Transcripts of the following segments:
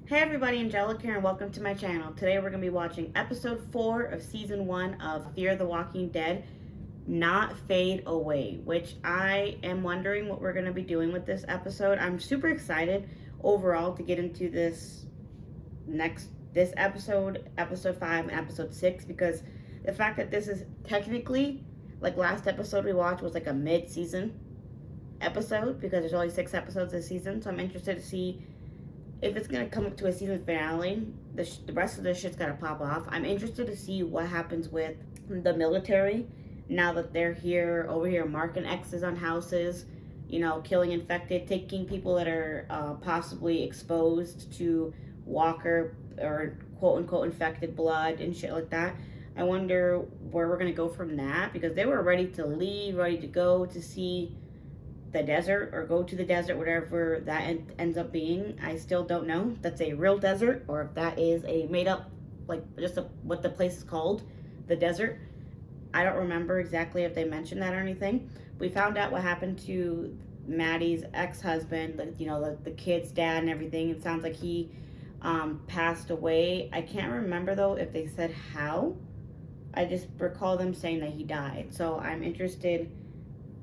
Hey everybody, Angelica here and welcome to my channel. Today we're going to be watching episode 4 of season 1 of Fear the Walking Dead, Not Fade Away, which I am wondering what we're going to be doing with this episode. I'm super excited overall to get into this episode, episode 5 and episode 6, because the fact that this is technically, like last episode we watched was like a mid-season episode because there's only 6 episodes this season, so I'm interested to see if it's gonna come up to a season finale. The rest of this shit's gotta pop off. I'm interested to see what happens with the military now that they're here over here marking X's on houses, killing infected, taking people that are possibly exposed to walker or quote unquote infected blood and shit like that. I wonder where we're gonna go from that, because they were ready to leave, ready to go to see the desert or go to the desert, whatever that ends up being. I still don't know if that's a real desert or if that is a made up, like just what the place is called, the desert. I don't remember exactly if they mentioned that or anything. We found out what happened to Maddie's ex-husband, the kid's dad and everything. It sounds like he passed away. I can't remember though if they said how. I just recall them saying that he died. So I'm interested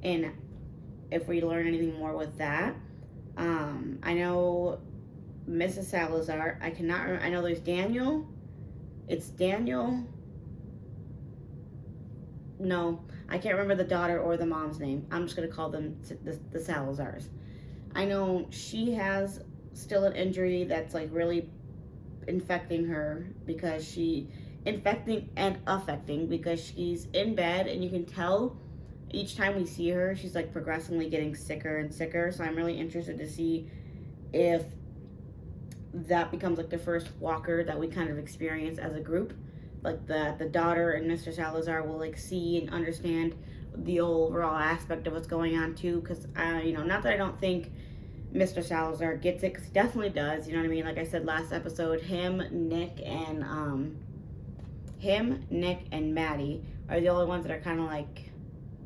in if we learn anything more with that. I know Mrs. Salazar. I cannot remember. I know there's Daniel. It's Daniel. No, I can't remember the daughter or the mom's name. I'm just going to call them the Salazars. I know she has still an injury that's like really infecting her because infecting and affecting because she's in bed and you can tell each time we see her, she's like progressively getting sicker and sicker. So I'm really interested to see if that becomes like the first walker that we kind of experience as a group. Like the daughter and Mr. Salazar will like see and understand the overall aspect of what's going on too. Because not that I don't think Mr. Salazar gets it, because he definitely does. You know what I mean? Like I said last episode, him, Nick, and Maddie are the only ones that are kind of like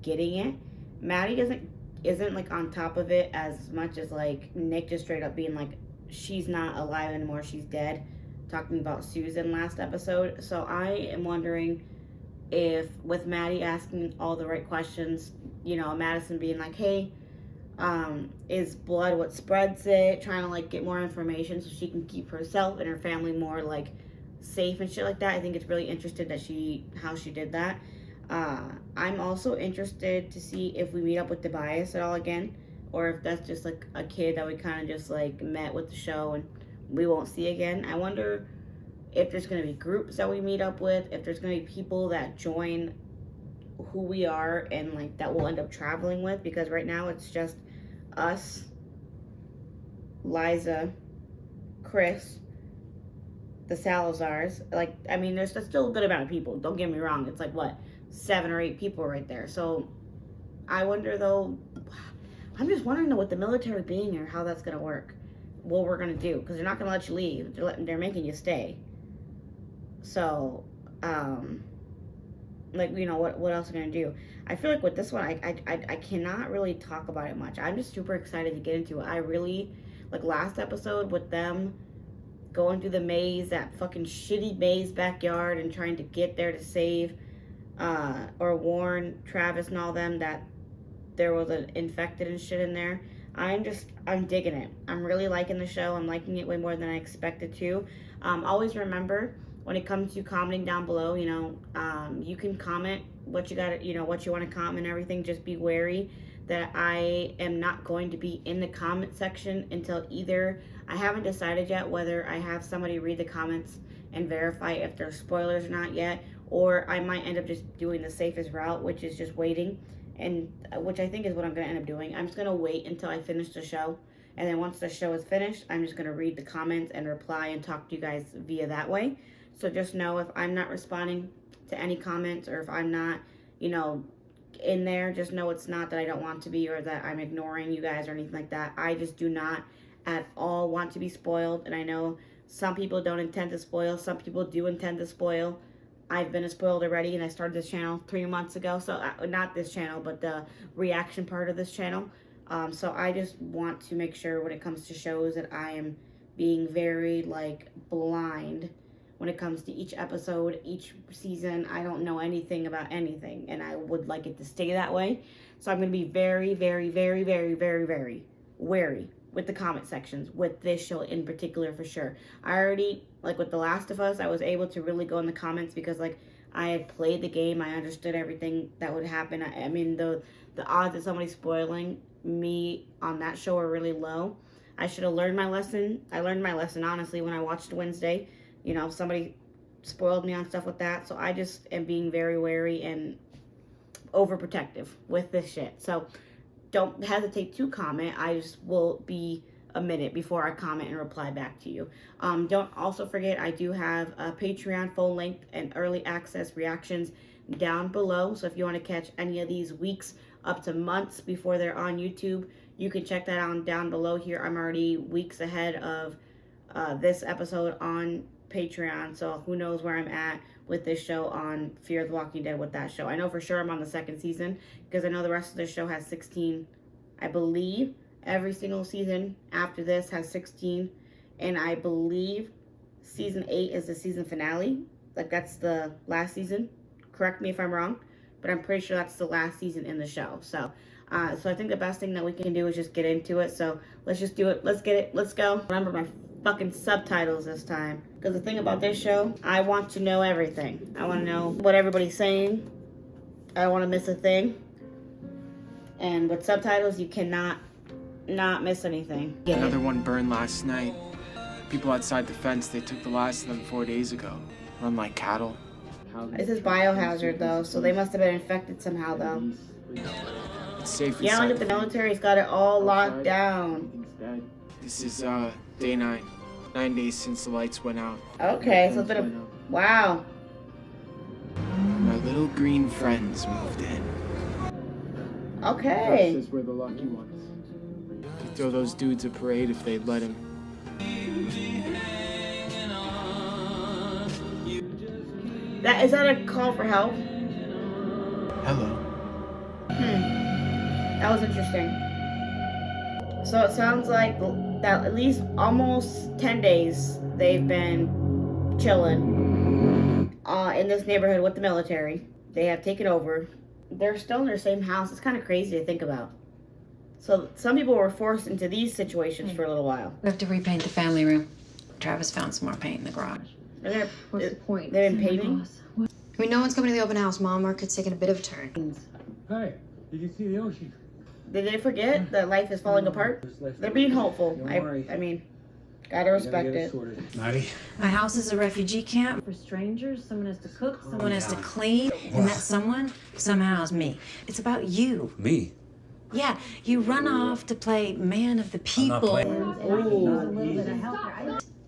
getting it. Maddie isn't like on top of it as much as like Nick just straight up being like she's not alive anymore, she's dead, talking about Susan last episode. So I am wondering if with Maddie asking all the right questions, Madison being like, hey, is blood what spreads it, trying to like get more information so she can keep herself and her family more like safe and shit like that. I think it's really interesting that how she did that. I'm also interested to see if we meet up with Tobias at all again, or if that's just like a kid that we kind of just like met with the show and we won't see again. I wonder if there's going to be groups that we meet up with, if there's going to be people that join who we are and like that we'll end up traveling with, because right now it's just us, Liza, Chris, the Salazars. Like, I mean, there's still a good amount of people, don't get me wrong. It's like what, 7 or 8 people right there. So I wonder though, I'm just wondering though, with the military being here, how that's gonna work, what we're gonna do, because they're not gonna let you leave. They're making you stay. So what else are gonna do? I feel like with this one, I cannot really talk about it much. I'm just super excited to get into it. I really like last episode with them going through the maze, that fucking shitty maze backyard, and trying to get there to save or warn Travis and all them that there was an infected and shit in there. I'm digging it. I'm really liking the show. I'm liking it way more than I expected to. Always remember, when it comes to commenting down below, you can comment what you got, what you want to comment and everything. Just be wary that I am not going to be in the comment section until either I haven't decided yet whether I have somebody read the comments and verify if there's spoilers or not yet, or I might end up just doing the safest route, which is just waiting, and which I think is what I'm going to end up doing. I'm just going to wait until I finish the show, and then once the show is finished, I'm just going to read the comments and reply and talk to you guys via that way. So just know if I'm not responding to any comments, or if I'm not, in there, just know it's not that I don't want to be or that I'm ignoring you guys or anything like that. I just do not at all want to be spoiled, and I know some people don't intend to spoil, some people do intend to spoil. I've been spoiled already, and I started this channel 3 months ago, so not this channel, but the reaction part of this channel. So I just want to make sure when it comes to shows that I am being very like blind when it comes to each episode, each season. I don't know anything about anything, and I would like it to stay that way. So I'm going to be very, very, very, very, very, very wary with the comment sections with this show in particular, for sure. I already, like with The Last of Us, I was able to really go in the comments because like I had played the game. I understood everything that would happen. I mean, the odds of somebody spoiling me on that show are really low. I should have learned my lesson. I learned my lesson, honestly, when I watched Wednesday. You know, somebody spoiled me on stuff with that. So I just am being very wary and overprotective with this shit. So don't hesitate to comment. I just will be a minute before I comment and reply back to you. Don't also forget, I do have a Patreon full length and early access reactions down below. So if you want to catch any of these weeks up to months before they're on YouTube, you can check that out down below here. I'm already weeks ahead of this episode on Patreon, so who knows where I'm at with this show on Fear the Walking Dead with that show. I know for sure I'm on the second season because I know the rest of the show has 16. I believe every single season after this has 16, and I believe season 8 is the season finale. Like that's the last season. Correct me if I'm wrong, but I'm pretty sure that's the last season in the show. So I think the best thing that we can do is just get into it. So let's just do it. Let's get it. Let's go. Remember my fucking subtitles this time. Because the thing about this show, I want to know everything. I want to know what everybody's saying. I don't want to miss a thing. And with subtitles, you cannot not miss anything. Another one burned last night. People outside the fence, they took the last of them 4 days ago. Run like cattle. This is biohazard though, so they must have been infected somehow though. It's safe Yeah, look at the military's got it all locked down. This is day 9. 9 days since the lights went out. Okay, so it's been a wow. My little green friends moved in. Okay. We're the lucky ones. He'd throw those dudes a parade if they'd let him. Is that a call for help? Hello. That was interesting. So it sounds like that at least almost 10 days they've been chilling in this neighborhood with the military. They have taken over. They're still in their same house. It's kind of crazy to think about. So some people were forced into these situations for a little while. We have to repaint the family room. Travis found some more paint in the garage. What's the point? They've been painting? I mean, no one's coming to the open house, Mom. Market's taking a bit of a turn. Hey, did you see the ocean? Did they forget that life is falling apart? They're being hopeful. I mean, gotta respect it. Maddie? My house is a refugee camp for strangers. Someone has to cook, someone has to clean, and that someone somehow is me. It's about you. Me? Yeah, you run off to play man of the people.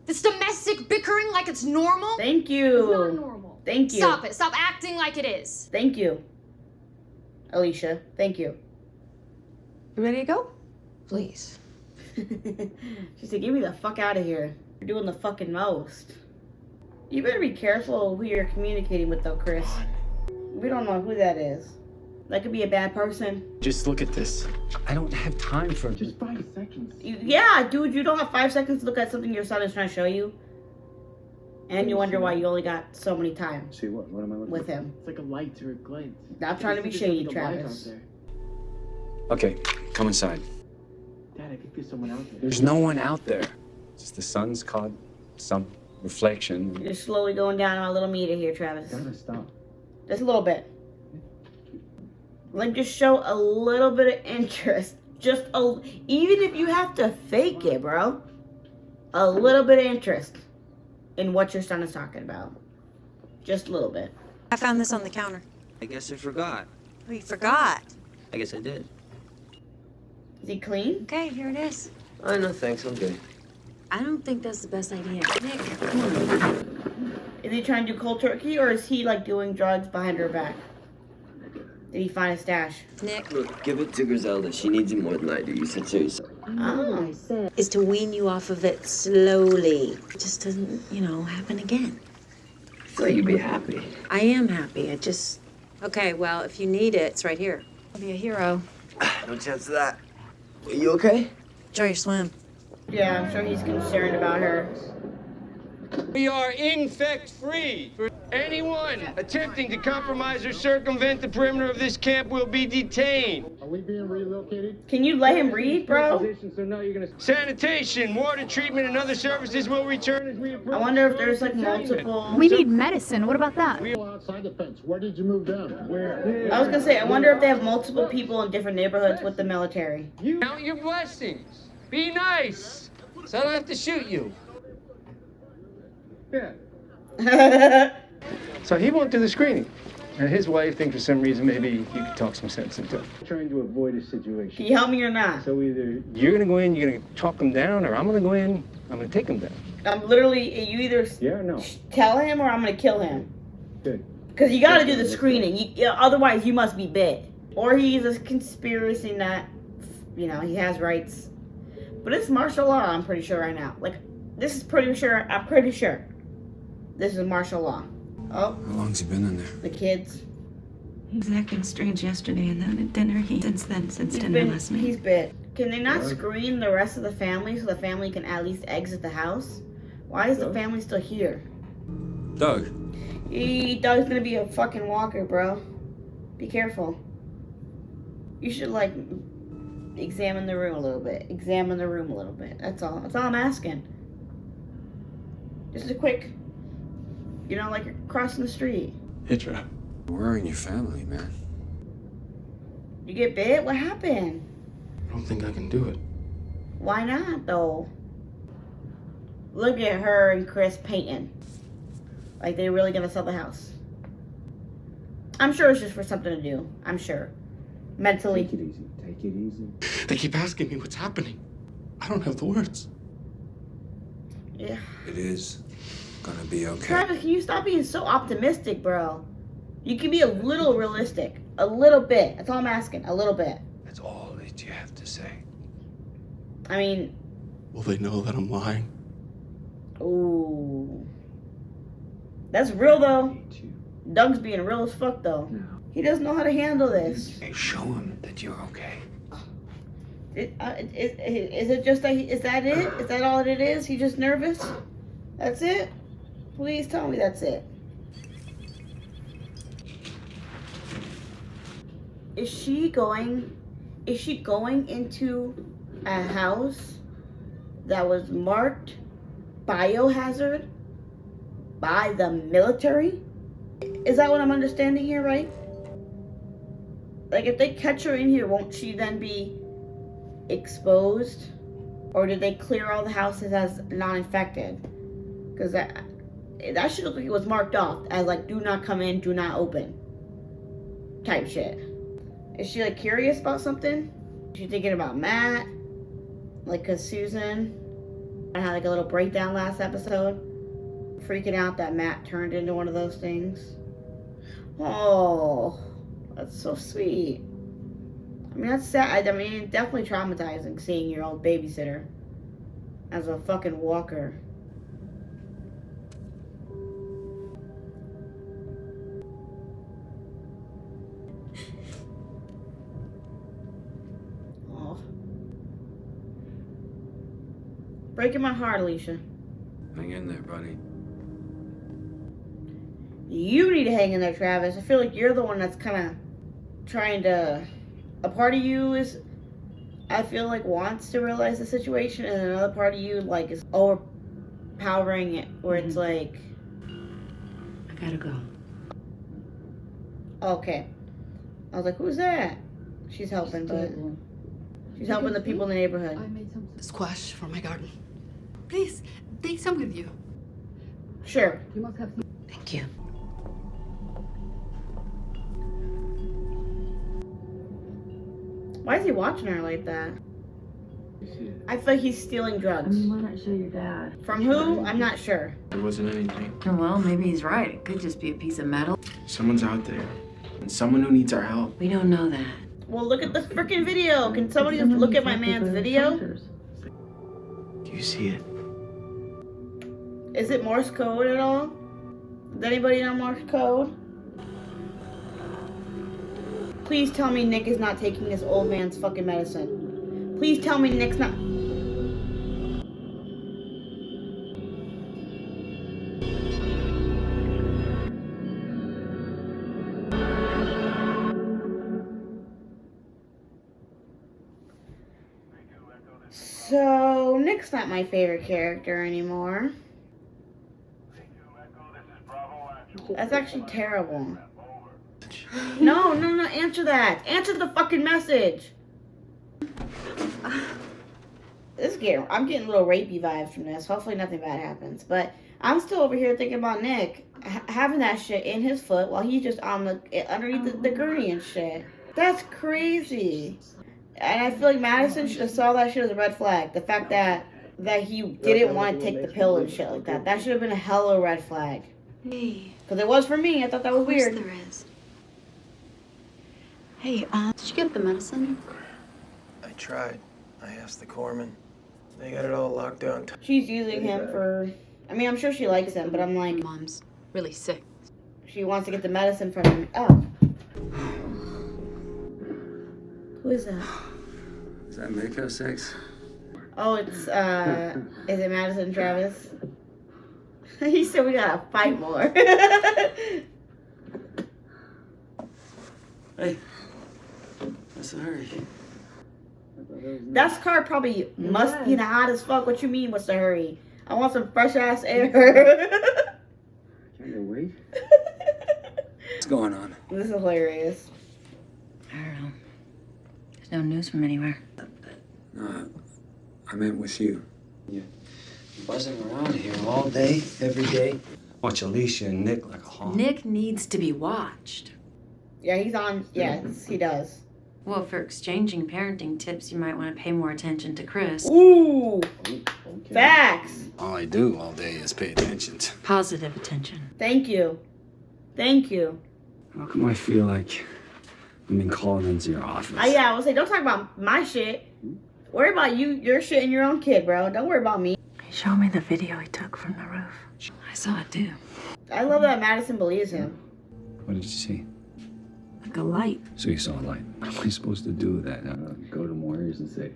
This domestic bickering like it's normal? Thank you. It's not normal. Thank you. Stop it. Stop acting like it is. Thank you, Alicia. Thank you. You ready to go? Please. She said, get me the fuck out of here. You're doing the fucking most. You better be careful who you're communicating with though, Chris. We don't know who that is. That could be a bad person. Just look at this. I don't have time for Just 5 seconds. Yeah, dude, you don't have 5 seconds to look at something your son is trying to show you. And you wonder why you only got so many times See what? What am I looking with him. It's like a light or a glint. Not trying to be shady, Travis. for? Okay, come inside. Dad, I think there's someone out there. There's no one out there. Just the sun's caught some reflection. You're slowly going down on a little meter here, Travis. Gotta stop. Just a little bit. Like, just show a little bit of interest. Even if you have to fake it, bro. A little bit of interest in what your son is talking about. Just a little bit. I found this on the counter. I guess I forgot. We forgot. I guess I did. Is he clean? Okay, here it is. Oh, no, thanks. I'm good. I don't think that's the best idea. Nick, come on. Is he trying to do cold turkey, or is he, like, doing drugs behind her back? Did he find a stash? Nick. Look, give it to Griselda. She needs it more than I do. You said so yourself. Oh. Is to wean you off of it slowly. It just doesn't, happen again. I thought you'd be happy. I am happy. Okay, well, if you need it, it's right here. I'll be a hero. No chance of that. Are you okay? Enjoy your swim. Yeah, I'm sure he's concerned about her. We are infect-free. For anyone attempting to compromise or circumvent the perimeter of this camp will be detained. Are we being relocated? Can you let him read, bro? Sanitation, water treatment, and other services will return as we approach. I wonder if there's like multiple. We need medicine. What about that? Outside the fence. Where did you move them? Where? I was gonna say, I wonder if they have multiple people in different neighborhoods with the military. You count your blessings. Be nice, so I don't have to shoot you. Yeah. So he won't do the screening. And his wife thinks for some reason maybe you could talk some sense into him. Trying to avoid a situation. Can you help me or not? So either you're gonna go in, you're gonna talk him down, or I'm gonna go in, I'm gonna take him down. I'm literally, you either Yeah or no? tell him or I'm gonna kill him. Good. Because you gotta do the screening. Otherwise, you must be bit. Or he's a conspiracy nut. You know, he has rights. But it's martial law, I'm pretty sure right now. Like, this is pretty sure, I'm pretty sure. This is martial law. Oh. How long's he been in there? The kids. He was acting strange yesterday, and then at dinner, since dinner last night. He's bit. Can they not screen the rest of the family so the family can at least exit the house? Why is the family still here? Doug. Doug's gonna be a fucking walker, bro. Be careful. You should, like, examine the room a little bit. Examine the room a little bit. That's all. That's all I'm asking. Just a quick, you know, like you're crossing the street. Hitra. We're in your family, man. You get bit? What happened? I don't think I can do it. Why not, though? Look at her and Chris painting. Like they're really gonna sell the house. I'm sure it's just for something to do. I'm sure. Mentally. Take it easy. Take it easy. They keep asking me what's happening. I don't have the words. Yeah. It is gonna be okay. Travis, can you stop being so optimistic, bro? You can be a little realistic. A little bit. That's all I'm asking. A little bit. That's all that you have to say. I mean, Will they know that I'm lying? ooh. That's real, though. Doug's being real as fuck, though. No. He doesn't know how to handle this. Hey, show him that you're okay. Is it just that is that it? Is that all it is? He just nervous? That's it? Please tell me that's it. Is she going into a house that was marked biohazard by the military? Is that what I'm understanding here, right? Like, if they catch her in here, won't she then be exposed? Or did they clear all the houses as non-infected? Because that should look like it was marked off as, like, do not come in, do not open type shit. Is she, like, curious about something? Is she thinking about Matt? Like, because Susan had, like, a little breakdown last episode, freaking out that Matt turned into one of those things. Oh, that's so sweet. I mean, that's sad. I mean, definitely traumatizing seeing your old babysitter as a fucking walker. Oh. Breaking my heart, Alicia. Hang in there, buddy. You need to hang in there, Travis. I feel like you're the one that's kind of trying to... A part of you is, I feel like, wants to realize the situation, and another part of you, like, is overpowering it, where it's like... I gotta go. Okay. I was like, who's that? She's helping, but... She's helping the people in the neighborhood. I made some squash for my garden. Please, take some with you. Sure. You must have some. Thank you. Why is he watching her like that? I feel like he's stealing drugs. why not show your dad? From who? I'm not sure. There wasn't anything. Well, maybe he's right. It could just be a piece of metal. Someone's out there. And someone who needs our help. We don't know that. Well, look at the freaking video. Can somebody just look at my man's video? Do you see it? Is it Morse code at all? Does anybody know Morse code? Please tell me Nick is not taking this old man's fucking medicine. Please tell me Nick's not... Nick's not my favorite character anymore. That's actually terrible. No, answer that. Answer the fucking message. I'm getting little rapey vibes from this. Hopefully nothing bad happens. But I'm still over here thinking about Nick having that shit in his foot while he's just on underneath the gurney and shit. That's crazy. And I feel like Madison should have saw that shit as a red flag. The fact that he didn't want to take the pill and shit like that. That should have been a hella red flag. Hey. Because it was for me. I thought that was weird. There is. Hey, Did you get the medicine? I tried. I asked the corpsman. They got it all locked down. She's using him for... I mean, I'm sure she likes him, but I'm like... Mom's really sick. She wants to get the medicine from him. Oh. Who is that? Does that make her sex? Oh, it's, is it Madison Travis? He said we gotta fight more. Hey, what's the hurry? That car probably must be hot as fuck. What you mean, what's the hurry? I want some fresh ass air. Trying to wait? What's going on? This is hilarious. I don't know. There's no news from anywhere. No, I meant with you. You're buzzing around here all day, every day. Watch Alicia and Nick like a hawk. Nick needs to be watched. Yeah, he's on. Yes, he does. Well, for exchanging parenting tips, you might want to pay more attention to Chris. Ooh, facts. All I do all day is pay attention to. Positive attention. Thank you. Thank you. How come I feel like I'm being called into your office? Yeah, I was like, don't talk about my shit. Worry about your shit and your own kid, bro. Don't worry about me. He showed me the video he took from the roof. I saw it too. I love that Madison believes him. What did you see? Like a light. So you saw a light. What am I supposed to do with that? Go to Moyers and say,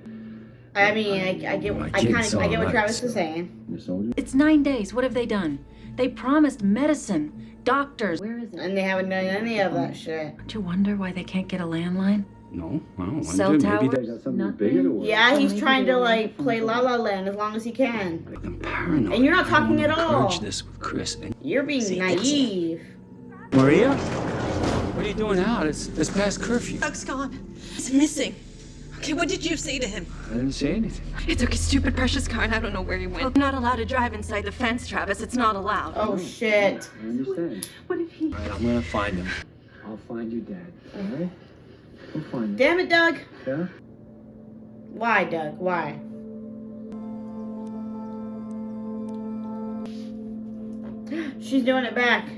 I mean, I get what Travis is saying. you're a soldier? It's 9 days. What have they done? They promised medicine, doctors. Where is it? And they haven't done any of that shit. Don't you wonder why they can't get a landline? No, I don't Cell wonder. tower? Maybe they got something bigger to work. Yeah, he's trying to like play La La Land as long as he can. I'm paranoid. And you're not I don't talking wanna at all. encourage this with Chris. And You're being See, naive. Maria? What are you doing out? It's past curfew. Doug's gone. He's missing. Okay, what did you say to him? I didn't say anything. He took his stupid precious car and I don't know where he went. I'm not allowed to drive inside the fence, Travis. It's not allowed. Oh shit. I understand. What if he... All right, I'm gonna find him. I'll find your dad. All right? We'll find him. Damn it, Doug. Yeah? Why, Doug? Why? She's doing it back.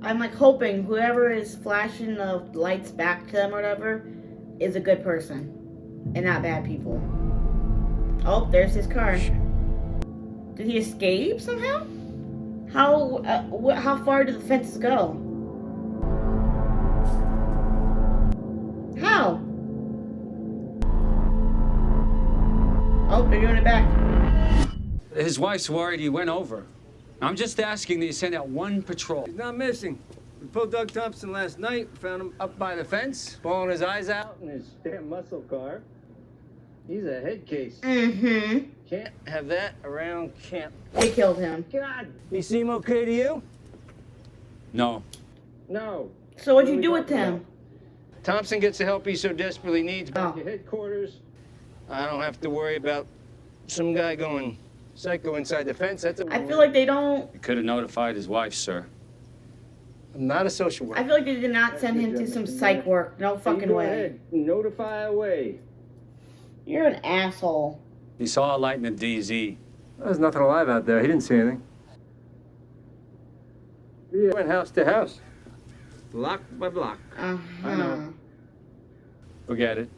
I'm like hoping whoever is flashing the lights back to them or whatever is a good person and not bad people. Oh, there's his car. Did he escape somehow? How far did the fences go? How? Oh, they're doing it back. His wife's worried he went over. I'm just asking that you send out one patrol. He's not missing. We pulled Doug Thompson last night. Found him up by the fence, bawling his eyes out in his damn muscle car. He's a head case. Mm-hmm. Can't have that around camp. They killed him. God, he seem okay to you? No. No. So what'd you do with him? Thompson gets the help he so desperately needs back Oh. at headquarters. I don't have to worry about some guy going psycho inside the fence. That's I feel like they don't. You could have notified his wife, sir. I'm not a social worker. I feel like they did not send him to some psych work. No fucking Go way. ahead. Notify away. You're an asshole. He saw a light in the DZ. There's nothing alive out there. He didn't see anything. He went house to house, block by block. Uh-huh. I know. Forget it.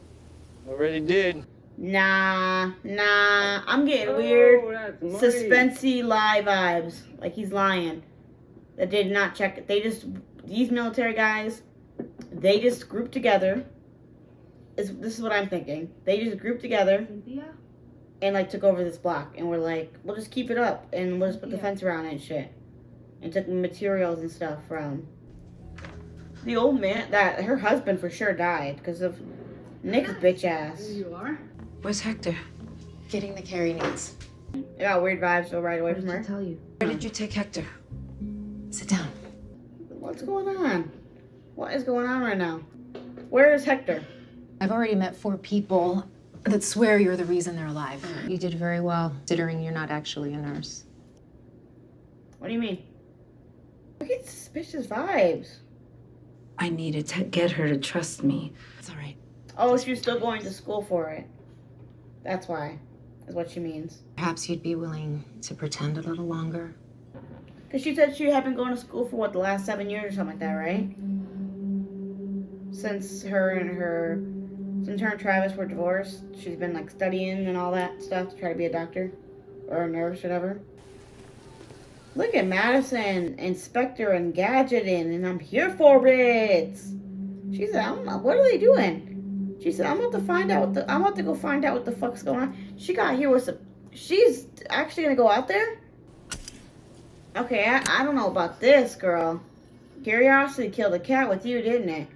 Already did. Nah. I'm getting weird, That's money. suspensey lie vibes. Like he's lying. That they did not check it. These military guys, they just grouped together. This is what I'm thinking. They just grouped together and like took over this block. And we're like, we'll just keep it up and we'll just put the fence around it and shit. And took materials and stuff from the old man. That her husband for sure died because of Nick's bitch ass. You are? Where's Hector? Getting the care he needs. I got weird vibes so right away from her. Tell you. Where did you take Hector? Sit down. What's going on? What is going on right now? Where is Hector? I've already met 4 people that swear you're the reason they're alive. You did very well, considering you're not actually a nurse. What do you mean? I get suspicious vibes. I needed to get her to trust me. It's all right. Oh, she's still going to school for it. That's why. Is what she means. Perhaps you'd be willing to pretend a little longer. Because she said she had been going to school for, what, the last 7 years or something like that, right? Since her and Travis were divorced, she's been, like, studying and all that stuff to try to be a doctor. Or a nurse, whatever. Look at Madison, Inspector, and Gadgeting, and I'm here for it. She said, what are they doing? She said, I'm about to go find out what the fuck's going on. She got here with some, she's actually gonna go out there? Okay, I don't know about this, girl. Curiosity killed a cat with you, didn't it?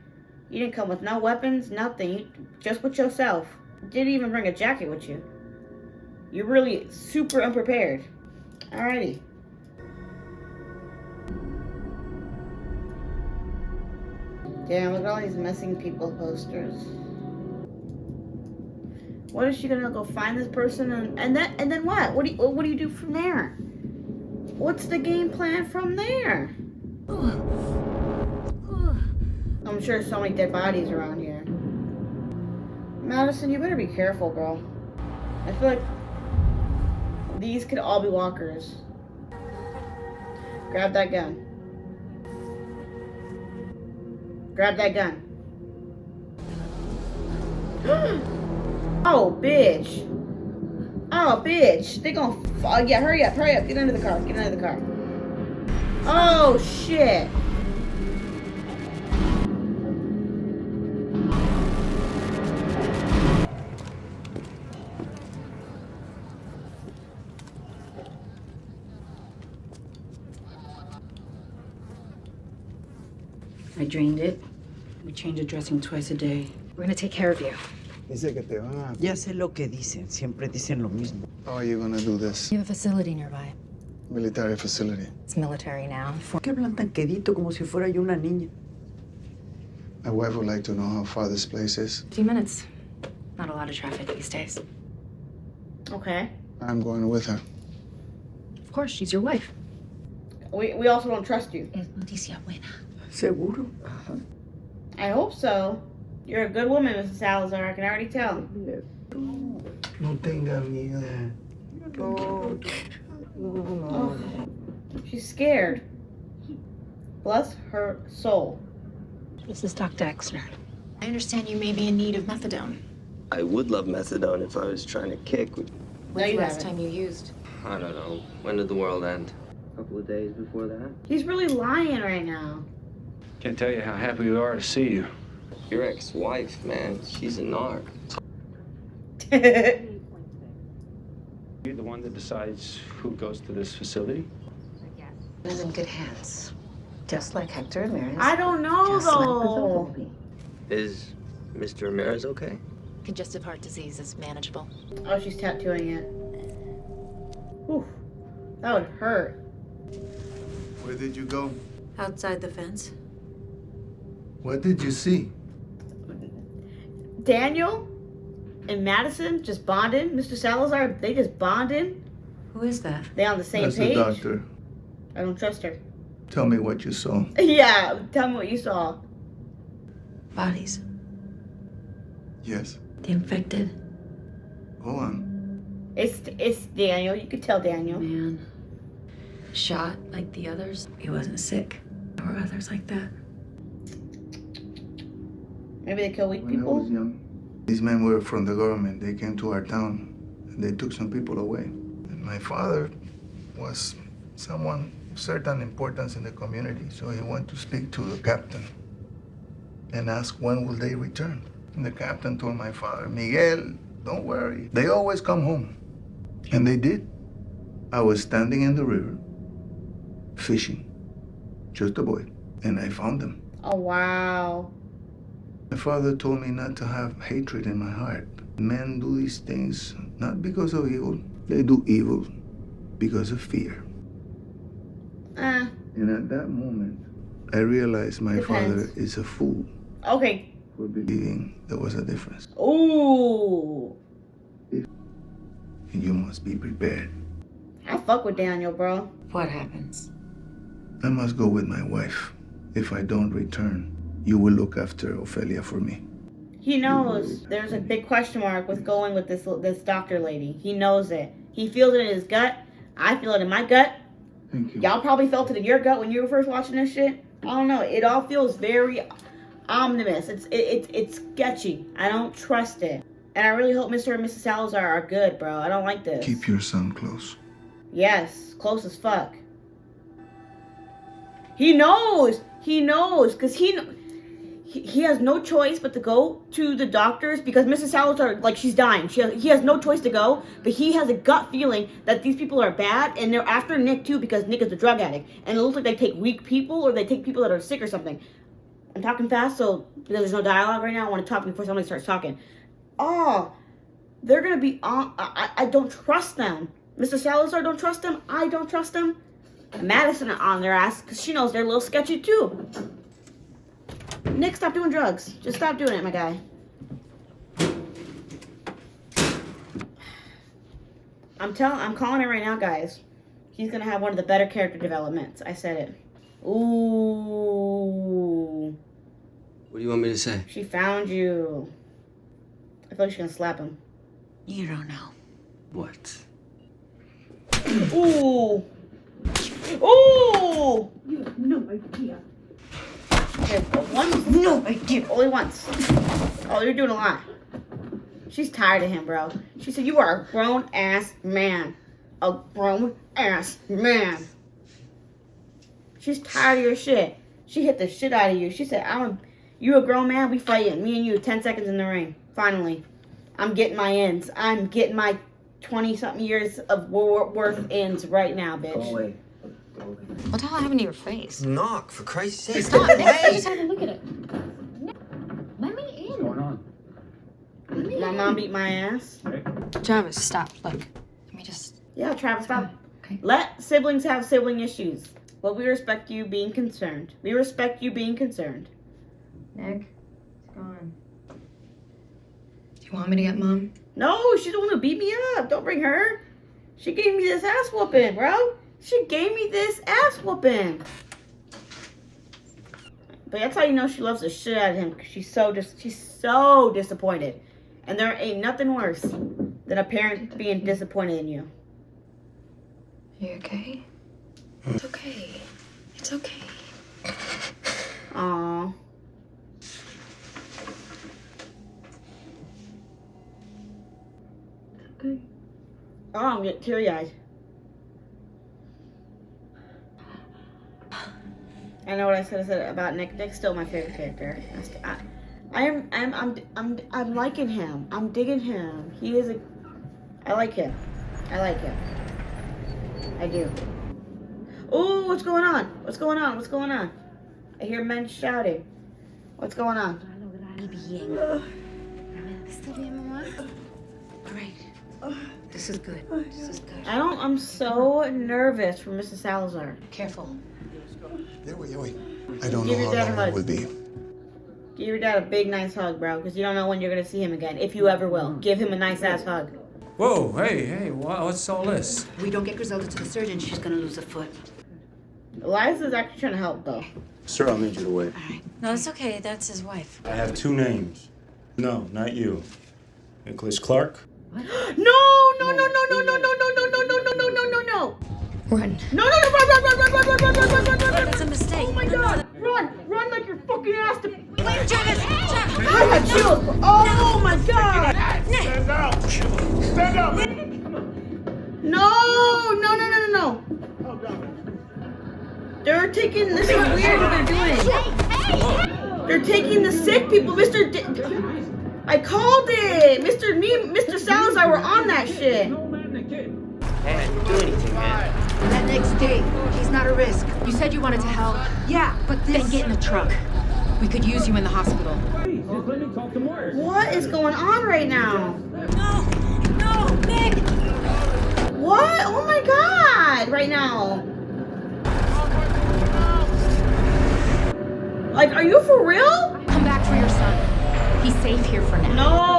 You didn't come with no weapons, nothing. Just with yourself. Didn't even bring a jacket with you. You're really super unprepared. Alrighty. Damn, look at all these missing people posters. What is she gonna go find this person and then what? What do you do from there? What's the game plan from there? I'm sure so many dead bodies around here. Madison, you better be careful, girl. I feel like these could all be walkers. Grab that gun. Grab that gun. Oh, bitch. Oh, bitch. They gonna... Oh, yeah, hurry up. Get under the car. Oh, shit. I drained it. We change the dressing twice a day. We're gonna take care of you. Dice que te van a... Ya sé lo que dicen. Siempre dicen lo mismo. How are you gonna do this? You have a facility nearby. Military facility. It's military now. ¿Por qué hablan tan quedito como si fuera yo una niña? My wife would like to know how far this place is. 2 minutes. Not a lot of traffic these days. Okay. I'm going with her. Of course, she's your wife. We also don't trust you. Es noticia buena. ¿Seguro? I hope so. You're a good woman, Mrs. Salazar. I can already tell. No tenga miedo. No. Oh, she's scared. Bless her soul. This is Dr. Exner. I understand you may be in need of methadone. I would love methadone if I was trying to kick. No, When's you the last haven't. time you used? I don't know. When did the world end? A couple of days before that. He's really lying right now. Can't tell you how happy we are to see you. Your ex-wife, man. She's a narc. You're the one that decides who goes to this facility? Is in good hands. Just like Hector Ramirez. I don't know, though. Is Mr. Ramirez okay? Congestive heart disease is manageable. Oh, she's tattooing it. Whew. That would hurt. Where did you go? Outside the fence. What did you see? Daniel and Madison just bonded. Mr. Salazar, they just bonded. Who is that? They on the same That's page. the doctor. I don't trust her. Tell me what you saw. Yeah, tell me what you saw. Bodies. Yes. The infected. Go on. It's Daniel. You could tell Daniel. Man. Shot like the others. He wasn't sick. There were others like that. Maybe they kill weak When I people. was young, these men were from the government. They came to our town and they took some people away. And my father was someone of certain importance in the community, so he went to speak to the captain and ask when will they return. And the captain told my father, Miguel, don't worry. They always come home. And they did. I was standing in the river, fishing, just a boy, and I found them. Oh, wow. My father told me not to have hatred in my heart. Men do these things not because of evil. They do evil because of fear. And at that moment, I realized my father is a fool. Okay. For believing there was a difference. Ooh. And you must be prepared. I fuck with Daniel, bro. What happens? I must go with my wife. If I don't return, you will look after Ophelia for me. He knows there's a big question mark with going with this doctor lady. He knows it. He feels it in his gut. I feel it in my gut. Thank you. Y'all probably felt it in your gut when you were first watching this shit. I don't know. It all feels very ominous. It's sketchy. I don't trust it. And I really hope Mr. and Mrs. Salazar are good, bro. I don't like this. Keep your son close. Yes, close as fuck. He knows. He knows, because he has no choice but to go to the doctors because Mrs. Salazar, like, she's dying. He has no choice to go, but he has a gut feeling that these people are bad, and they're after Nick too because Nick is a drug addict. And it looks like they take weak people or they take people that are sick or something. I'm talking fast, so because there's no dialogue right now, I want to talk before somebody starts talking. Oh, they're going to be on. I don't trust them. Mr. Salazar, don't trust them. I don't trust them. Madison on their ass because she knows they're a little sketchy too. Nick, stop doing drugs. Just stop doing it, my guy. I'm calling it right now, guys. He's gonna have one of the better character developments. I said it. Ooh. What do you want me to say? She found you. I feel like she's gonna slap him. You don't know. What? Ooh. Ooh. You have no idea. Okay, once. No idea. Only once. Oh, you're doing a lot. She's tired of him, bro. She said, you are a grown-ass man. A grown-ass man. She's tired of your shit. She hit the shit out of you. She said, you a grown man, we fighting. Me and you, 10 seconds in the ring. Finally. I'm getting my ends. I'm getting my 20-something years of worth ends right now, bitch. Go away. What the hell happened to your face? Knock, for Christ's sake. Stop. I just had to look at it. Let me in. What's going on? My mom beat my ass. Travis, stop. Look. Let me just... Yeah, Travis, stop. Okay. Let siblings have sibling issues. But we respect you being concerned. We respect you being concerned. Nick, it's gone. Do you want me to get Mom? No, she's the one who beat me up. Don't bring her. She gave me this ass whooping, bro. She gave me this ass whooping. But that's how you know she loves the shit out of him. Because she's so disappointed. And there ain't nothing worse than a parent being disappointed in you. You okay? It's okay. It's okay. Aww. Okay. Oh, I'm getting teary-eyed. I know what I said about Nick. Nick's still my favorite character. I'm liking him. I'm digging him. I like him. I like him. I do. Oh, what's going on? What's going on? What's going on? I hear men shouting. What's going on? This is good. This is good. I'm so nervous for Mrs. Salazar. Careful. I don't Give know your dad how a long hug. it will be. Give your dad a big, nice hug, bro, because you don't know when you're going to see him again. If you ever will. Give him a nice-ass hug. Whoa, hey, what's all this? We don't get Griselda to the surgeon, she's gonna lose a foot. Eliza's actually trying to help, though. Sir, I'll need you to wait. No, it's okay. That's his wife. I have two names. No, not you. Nicholas Clark. No, no, no, no, no, no, no, no, no, no, no, no, no, no, no, no. Run. No, no, no, run, run, run, run, run, run, run, run, run, run. That's a mistake. Oh my god. Run like your fucking ass to... Wait, Travis! I had chills. Oh my god. Stand up! Stand up! No, no, no, no, no, no. They're taking... This is weird what they're doing. They're taking the sick people. I called it. Mr. Salazar were on that shit. Hey, I didn't do anything, man. That next day, he's not a risk. You said you wanted to help. Yeah, but this... Then get in the truck. We could use you in the hospital. Please, just let me talk to Morris. What is going on right now? No, Nick! What? Oh my God! Right now. Like, are you for real? Come back for your son. He's safe here for now.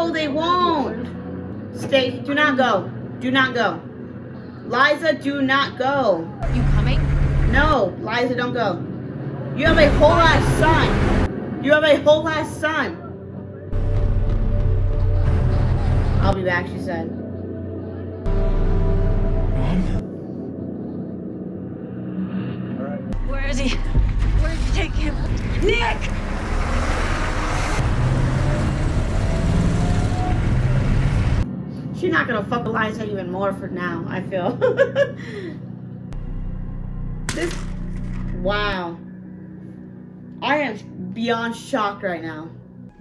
No, they won't. Stay. Do not go. Do not go. Liza, do not go. You coming? No, Liza, don't go. You have a whole ass son. You have a whole ass son. I'll be back, she said. Where is he? Where did you take him? Nick! She's not gonna fuck with Liza even more for now, I feel. This, wow. I am beyond shocked right now.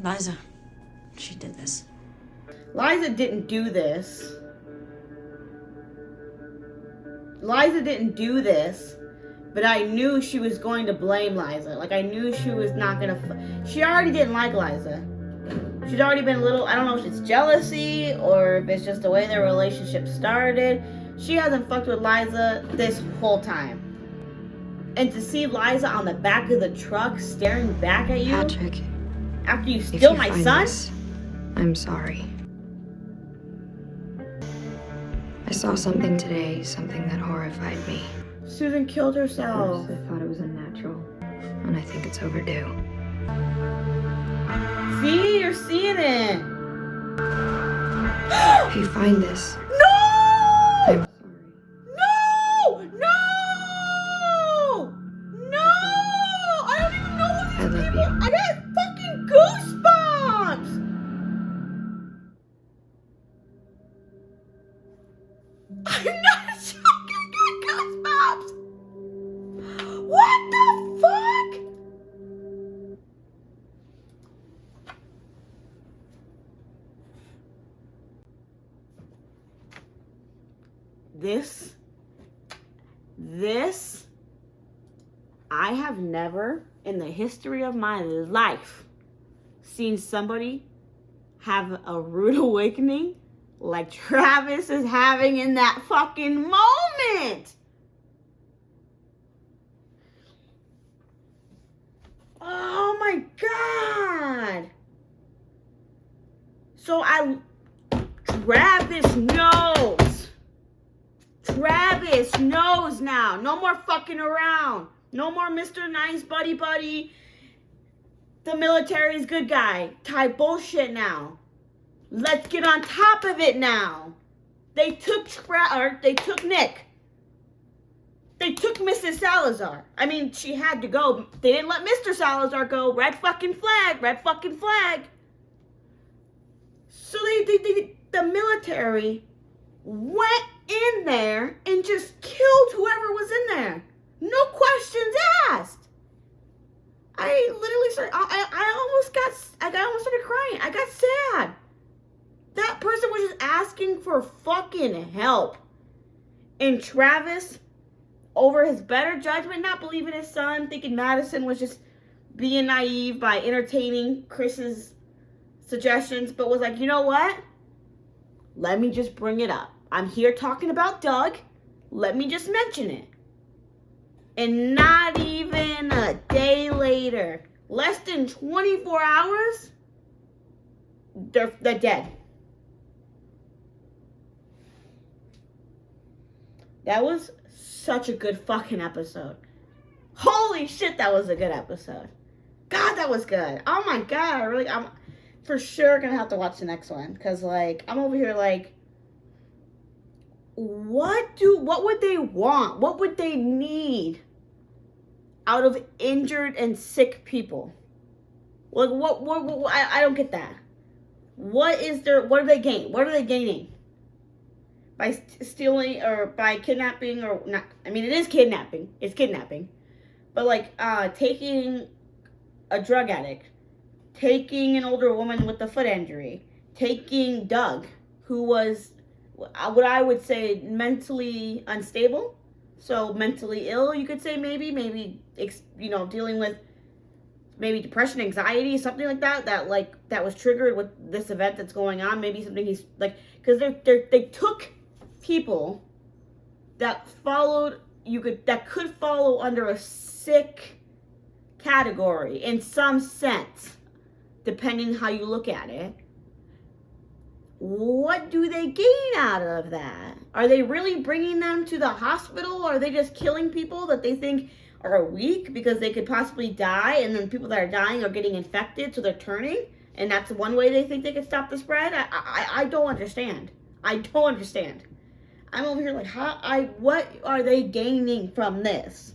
Liza, she did this. Liza didn't do this. Liza didn't do this, but I knew she was going to blame Liza. Like, I knew she was not gonna. She already didn't like Liza. She's already been a little. I don't know if it's jealousy or if it's just the way their relationship started. She hasn't fucked with Liza this whole time. And to see Liza on the back of the truck staring back at you, Patrick, after you steal my son? This, I'm sorry. I saw something today, something that horrified me. Susan killed herself. I thought it was unnatural, and I think it's overdue. See, you're seeing it. If you find this, no! I'm No! No! No! I don't even know what these people. I got fucking goosebumps. I'm not fucking got goosebumps. What the fuck? This, I have never in the history of my life seen somebody have a rude awakening like Travis is having in that fucking moment. Oh my God. So Travis knows. Travis knows now. No more fucking around. No more Mr. Nice Buddy Buddy. The military's good guy type bullshit now. Let's get on top of it now. They took Nick. They took Mrs. Salazar. I mean, she had to go. They didn't let Mr. Salazar go. Red fucking flag. Red fucking flag. So the military went in there and just killed whoever was in there. No questions asked. I literally started, I almost started crying. I got sad. That person was just asking for fucking help. And Travis, over his better judgment, not believing his son, thinking Madison was just being naive by entertaining Chris's suggestions, but was like, you know what? Let me just bring it up. I'm here talking about Doug. Let me just mention it. And not even a day later, less than 24 hours, they're dead. That was such a good fucking episode. Holy shit, that was a good episode. God, that was good. Oh my God, I'm for sure gonna have to watch the next one. Cause like, I'm over here like, what would they want? What would they need out of injured and sick people? Like, what I don't get that. What are they gaining? What are they gaining? By stealing or by kidnapping or not? I mean, it is kidnapping. It's kidnapping. But like, taking a drug addict, taking an older woman with a foot injury, taking Doug, who was what I would say mentally unstable, so mentally ill, you could say maybe, dealing with maybe depression, anxiety, something like that, that was triggered with this event that's going on. Maybe something he's like, because they took people that could follow under a sick category in some sense, depending how you look at it. What do they gain out of that? Are they really bringing them to the hospital? Or are they just killing people that they think are weak because they could possibly die, and then people that are dying are getting infected, so they're turning, and that's one way they think they can stop the spread? I don't understand. I don't understand. I'm over here like, what are they gaining from this?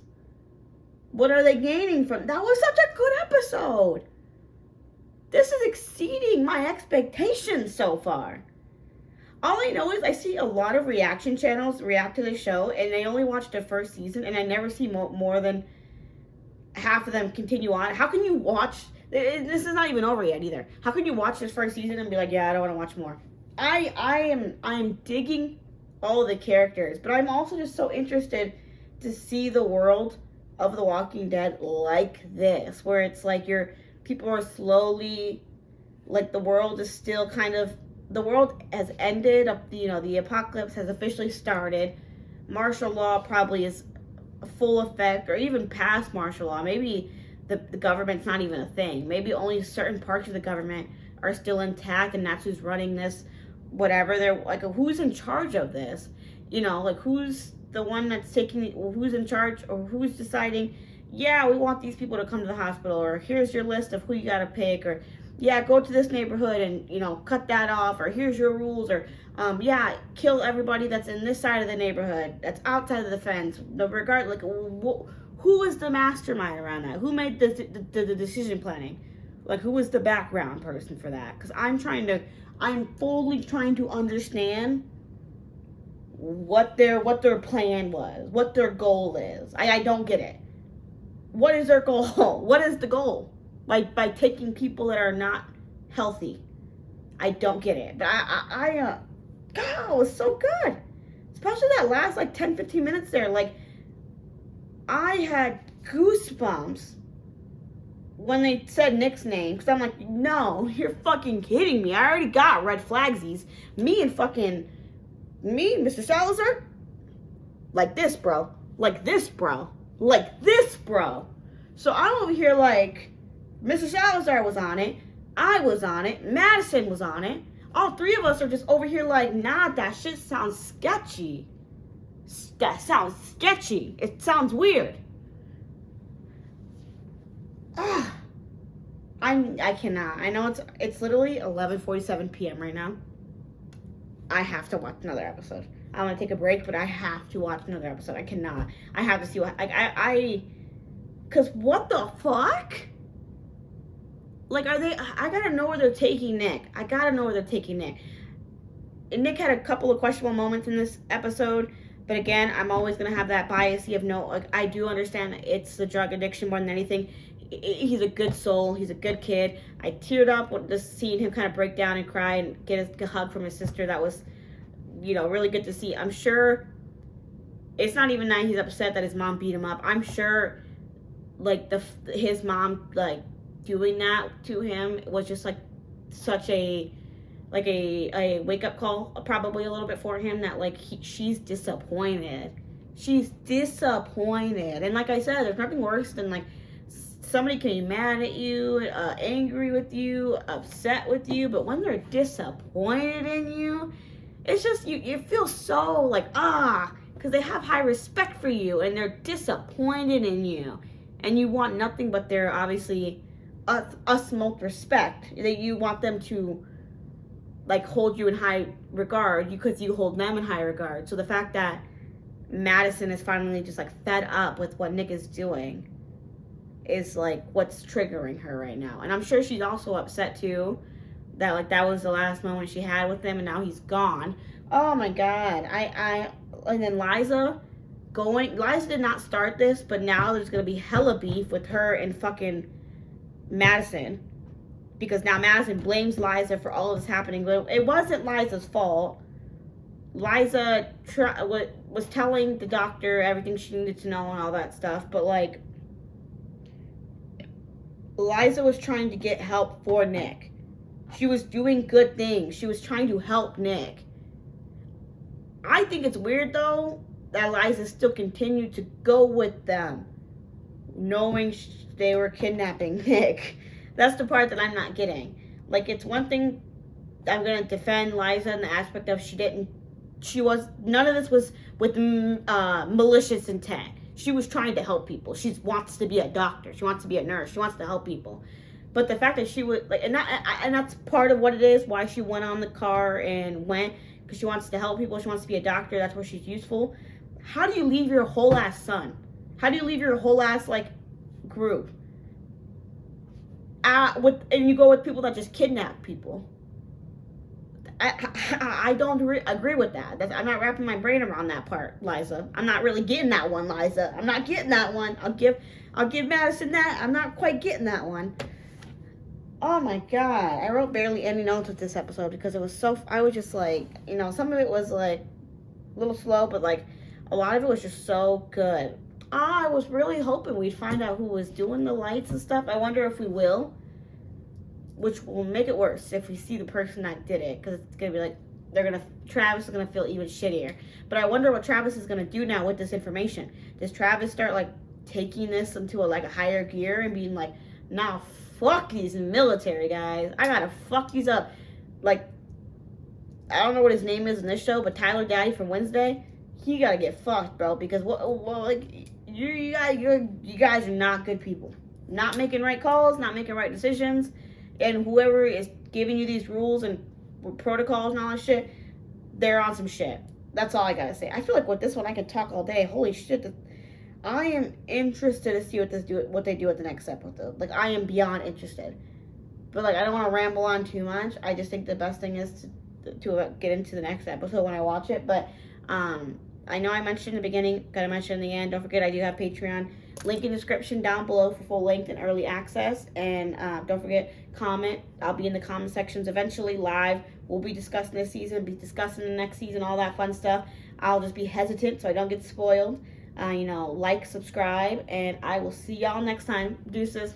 What are they gaining from? That was such a good episode. This is exceeding my expectations so far. All I know is I see a lot of reaction channels react to the show, and they only watch the first season, and I never see more than half of them continue on. How can you watch? This is not even over yet either. How can you watch this first season and be like, yeah, I don't want to watch more? I'm digging all the characters, but I'm also just so interested to see the world of The Walking Dead like this, where it's like people are slowly, like, the world is still kind of, the world has ended up, the apocalypse has officially started. Martial law probably is full effect, or even past martial law. Maybe the government's not even a thing. Maybe only certain parts of the government are still intact, and that's who's running this, whatever. They're like, who's in charge of this? Like, who's the one that's who's in charge, or who's deciding, yeah, we want these people to come to the hospital, or here's your list of who you gotta pick, or yeah, go to this neighborhood and, cut that off, or here's your rules, or yeah, kill everybody that's in this side of the neighborhood, that's outside of the fence. Who is the mastermind around that? Who made the decision planning? Like, who was the background person for that? Because I'm fully trying to understand what their plan was, what their goal is. I don't get it. What is their goal? What is the goal? By taking people that are not healthy. I don't get it. But God, it was so good. Especially that last 10-15 minutes there. Like, I had goosebumps when they said Nick's name, because I'm like, no, you're fucking kidding me. I already got red flagsies. Me, Mr. Salazar, like this, bro. Like this, bro. Like this, bro. So I'm over here like, Mr. Salazar was on it. I was on it. Madison was on it. All three of us are just over here like, nah, that shit sounds sketchy. That sounds sketchy. It sounds weird. I cannot. I know it's literally 11:47 p.m. right now. I have to watch another episode. I'm gonna take a break, but I have to watch another episode. I cannot. I have to see what cause what the fuck? Like, I gotta know where they're taking Nick. And Nick had a couple of questionable moments in this episode, but again, I'm always gonna have that bias of I do understand it's the drug addiction more than anything. He's a good soul. He's a good kid. I teared up with just seeing him kind of break down and cry and get a hug from his sister. That was, really good to see. I'm sure it's not even that he's upset that his mom beat him up. I'm sure, his mom, doing that to him was just, such a wake-up call, probably a little bit for him, that, she's disappointed. And like I said, there's nothing worse than, somebody can be mad at you, angry with you, upset with you, but when they're disappointed in you, it's just, you feel so because they have high respect for you, and they're disappointed in you, and you want nothing but their, obviously, utmost respect, that you want them to, hold you in high regard, because you hold them in high regard. So the fact that Madison is finally just, fed up with what Nick is doing is what's triggering her right now. And I'm sure she's also upset too that that was the last moment she had with him, and now he's gone. Oh my god. And then Liza did not start this, but now there's gonna be hella beef with her and fucking Madison, because now Madison blames Liza for all of this happening, but it wasn't Liza's fault. Liza was telling the doctor everything she needed to know and all that stuff, but Liza was trying to get help for Nick. She was doing good things. She was trying to help Nick. I think it's weird, though, that Liza still continued to go with them, knowing they were kidnapping Nick. That's the part that I'm not getting. Like, it's one thing, I'm going to defend Liza in the aspect of none of this was with malicious intent. She was trying to help people. She wants to be a doctor. She wants to be a nurse. She wants to help people. But the fact that she would, like, and that's part of what it is, why she went on the car and went, because she wants to help people. She wants to be a doctor. That's where she's useful. How do you leave your whole ass son? How do you leave your whole ass, like, group? And you go with people that just kidnap people? I don't agree with that. I'm not wrapping my brain around that part, Liza. I'm not really getting that one, Liza. I'm not getting that one. I'll give Madison that. I'm not quite getting that one. Oh my God. I wrote barely any notes with this episode because it was I was just like, some of it was like a little slow, but like a lot of it was just so good. I was really hoping we'd find out who was doing the lights and stuff. I wonder if we will. Which will make it worse if we see the person that did it, because it's gonna be like Travis is gonna feel even shittier. But I wonder what Travis is gonna do now with this information. Does Travis start like taking this into a higher gear and being like, nah, fuck these military guys. I gotta fuck these up. Like, I don't know what his name is in this show, but Tyler Daddy from Wednesday, he gotta get fucked, bro. Because you guys are not good people. Not making right calls, not making right decisions. And whoever is giving you these rules and protocols and all that shit, they're on some shit. That's all I gotta say. I feel like with this one, I could talk all day. Holy shit. I am interested to see what they do at the next episode. Like, I am beyond interested. But, like, I don't want to ramble on too much. I just think the best thing is to get into the next episode when I watch it. But I know I mentioned in the beginning, gotta mention in the end. Don't forget, I do have Patreon. Link in the description down below for full length and early access. And don't forget, comment. I'll be in the comment sections eventually live. We'll be discussing this season, be discussing the next season, all that fun stuff. I'll just be hesitant so I don't get spoiled. Like, subscribe, and I will see y'all next time. Deuces.